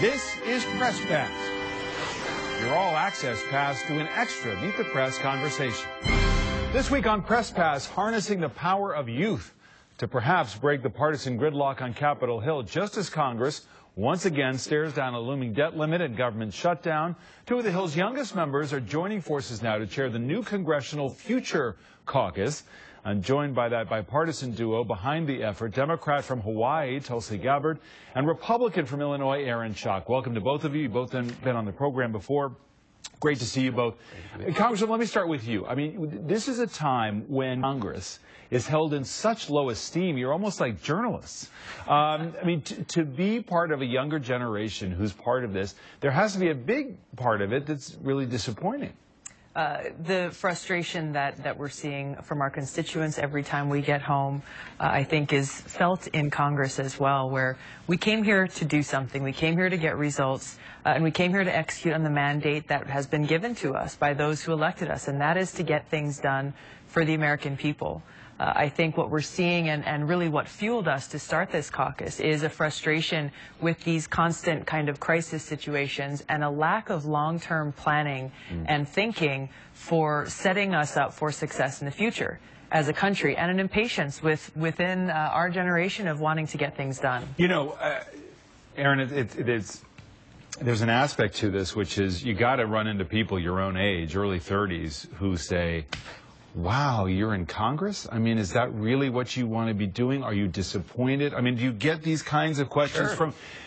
This is Press Pass, your all-access pass to an extra Meet the Press conversation. This week on Press Pass, harnessing the power of youth to perhaps break the partisan gridlock on Capitol Hill, just as Congress once again stares down a looming debt limit and government shutdown. Two of the Hill's youngest members are joining forces now to chair the new Congressional Future Caucus. I'm joined by that bipartisan duo behind the effort, Democrat from Hawaii, Schock and Gabbard, and Republican from Illinois, Schock. Welcome to both of you. You've both been on the program before. Great to see you both. Congressman, let me start with you. I mean, this is a time when Congress is held in such low esteem. You're almost like journalists. I mean, to be part of a younger generation who's part of this, there has to be a big part of it that's really disappointing. The frustration that we're seeing from our constituents every time we get home, I think is felt in Congress as well, where we came here to do something. We came here to get results, and we came here to execute on the mandate that has been given to us by those who elected us, and that is to get things done for the American people. I think what we're seeing and really what fueled us to start this caucus is a frustration with these constant kind of crisis situations and a lack of long-term planning and thinking for setting us up for success in the future as a country, and an impatience within our generation of wanting to get things done. You know, Aaron, there's an aspect to this, which is you got to run into people your own age, early 30s, who say, wow, you're in Congress? I mean, is that really what you want to be doing? Are you disappointed? I mean, do you get these kinds of questions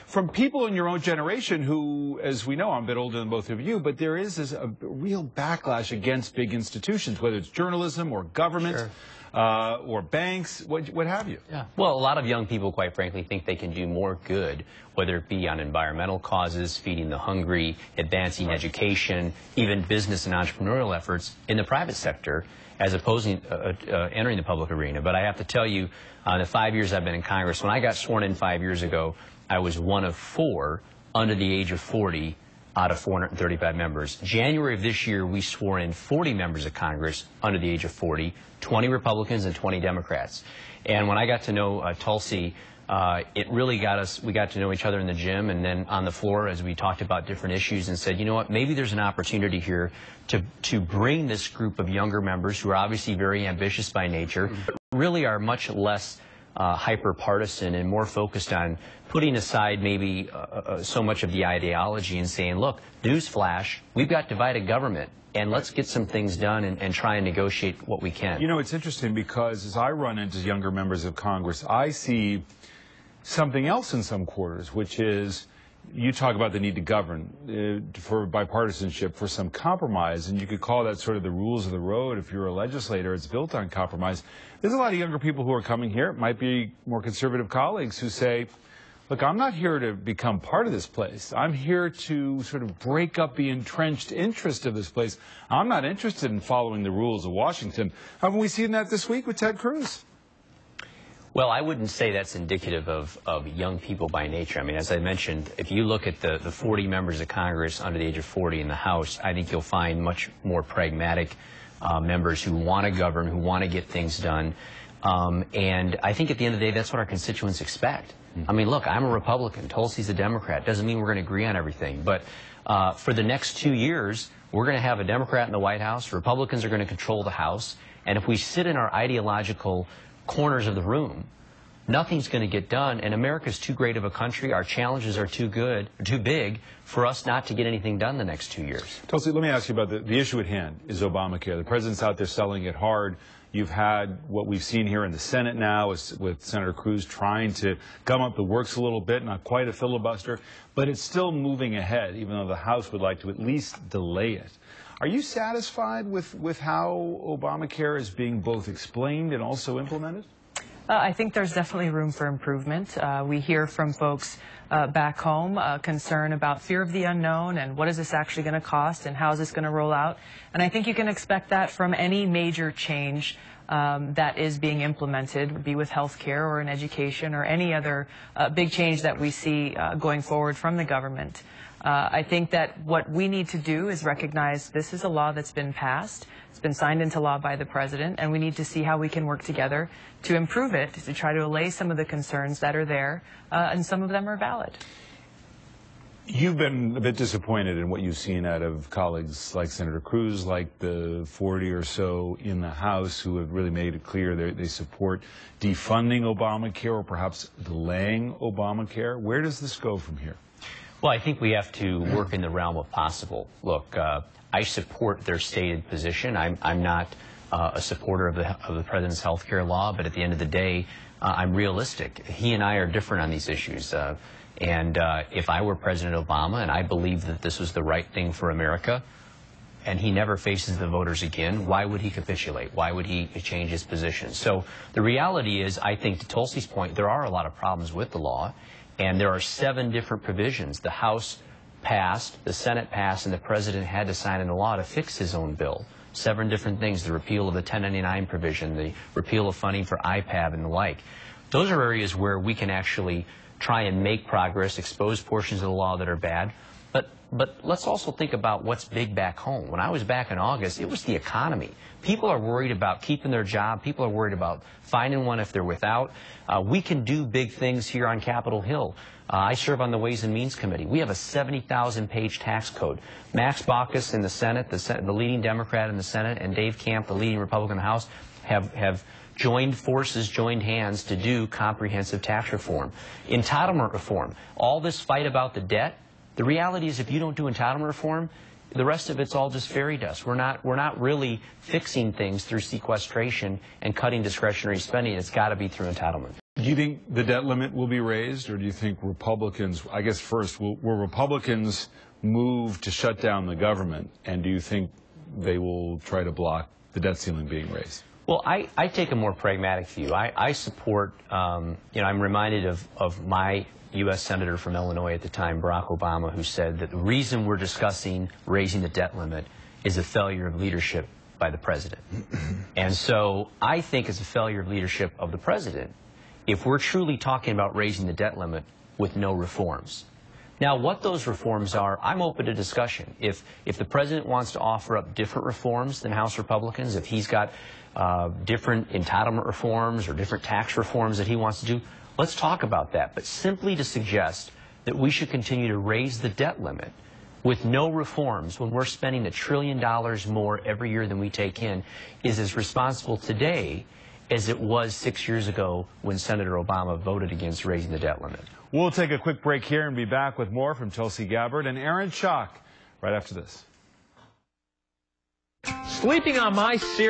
from people in your own generation who, as we know, I'm a bit older than both of you, but there is a real backlash against big institutions, whether it's journalism or government or banks, what have you? Yeah. Well, a lot of young people, quite frankly, think they can do more good, whether it be on environmental causes, feeding the hungry, advancing education, even business and entrepreneurial efforts in the private sector, as opposed to entering the public arena. But I have to tell you, the 5 years I've been in Congress, when I got sworn in 5 years ago, I was one of 4 under the age of 40 out of 435 members. January of this year, we swore in 40 members of Congress under the age of 40, 20 Republicans and 20 Democrats. And when I got to know Tulsi, it really got us, we got to know each other in the gym and then on the floor as we talked about different issues and said, you know what, maybe there's an opportunity here to bring this group of younger members who are obviously very ambitious by nature, but really are much less hyper-partisan and more focused on putting aside maybe so much of the ideology and saying, look, newsflash, we've got divided government, and let's get some things done and try and negotiate what we can. You know, it's interesting because as I run into younger members of Congress, I see something else in some quarters, which is you talk about the need to govern for bipartisanship, for some compromise, and you could call that sort of the rules of the road. If you're a legislator, it's built on compromise. There's a lot of younger people who are coming here. It might be more conservative colleagues who say, look, I'm not here to become part of this place. I'm here to sort of break up the entrenched interest of this place. I'm not interested in following the rules of Washington. Haven't we seen that this week with Ted Cruz? Well, I wouldn't say that's indicative of young people by nature. I mean, as I mentioned, if you look at the 40 members of Congress under the age of 40 in the House, I think you'll find much more pragmatic members who want to govern, who want to get things done. And I think at the end of the day, that's what our constituents expect. I mean, look, I'm a Republican. Tulsi's a Democrat. Doesn't mean we're going to agree on everything. But for the next 2 years, we're going to have a Democrat in the White House. Republicans are going to control the House. And if we sit in our ideological corners of the room, nothing's going to get done, and America's too great of a country. Our challenges are too big for us not to get anything done the next 2 years. Tulsi, let me ask you about the issue at hand is Obamacare. The president's out there selling it hard. You've had what we've seen here in the Senate now with Senator Cruz trying to gum up the works a little bit, not quite a filibuster, but it's still moving ahead, even though the House would like to at least delay it. Are you satisfied with how Obamacare is being both explained and also implemented? I think there's definitely room for improvement. We hear from folks back home concern about fear of the unknown and what is this actually going to cost and how is this going to roll out. And I think you can expect that from any major change that is being implemented, be with healthcare or in education or any other big change that we see going forward from the government. I think that what we need to do is recognize this is a law that's been passed. It's been signed into law by the president, and we need to see how we can work together to improve it, to try to allay some of the concerns that are there, and some of them are valid. You've been a bit disappointed in what you've seen out of colleagues like Senator Cruz, like the 40 or so in the House who have really made it clear they support defunding Obamacare or perhaps delaying Obamacare. Where does this go from here? Well, I think we have to work in the realm of possible. Look, I support their stated position. I'm not a supporter of the president's health care law, but at the end of the day, I'm realistic. He and I are different on these issues. If I were President Obama and I believed that this was the right thing for America, and he never faces the voters again, why would he capitulate? Why would he change his position? So the reality is, I think to Tulsi's point, there are a lot of problems with the law, and there are 7 different provisions. The House passed, the Senate passed, and the President had to sign into law to fix his own bill. 7 different things: the repeal of the 1099 provision, the repeal of funding for IPAB and the like. Those are areas where we can actually try and make progress, expose portions of the law that are bad. But let's also think about what's big back home. When I was back in August, it was the economy. People are worried about keeping their job. People are worried about finding one if they're without. We can do big things here on Capitol Hill. I serve on the Ways and Means Committee. We have a 70,000-page tax code. Max Caucus in the Senate, the leading Democrat in the Senate, and Dave Camp, the leading Republican in the House, have joined forces, joined hands to do comprehensive tax reform. Entitlement reform. All this fight about the debt, the reality is if you don't do entitlement reform, the rest of it's all just fairy dust. We're not really fixing things through sequestration and cutting discretionary spending. It's got to be through entitlement. Do you think the debt limit will be raised, or do you think Republicans, I guess first, will Republicans move to shut down the government, and do you think they will try to block the debt ceiling being raised? Well, I take a more pragmatic view. I support, I'm reminded of my U.S. Senator from Illinois at the time, Barack Obama, who said that the reason we're discussing raising the debt limit is a failure of leadership by the president. And so I think it's a failure of leadership of the president if we're truly talking about raising the debt limit with no reforms. Now, what those reforms are, I'm open to discussion. If the president wants to offer up different reforms than House Republicans, if he's got different entitlement reforms or different tax reforms that he wants to do, let's talk about that. But simply to suggest that we should continue to raise the debt limit with no reforms when we're spending $1 trillion more every year than we take in is as responsible today as it was 6 years ago when Senator Obama voted against raising the debt limit. We'll take a quick break here and be back with more from Schock and Gabbard and Aaron Schock right after this. Sleeping on my serum.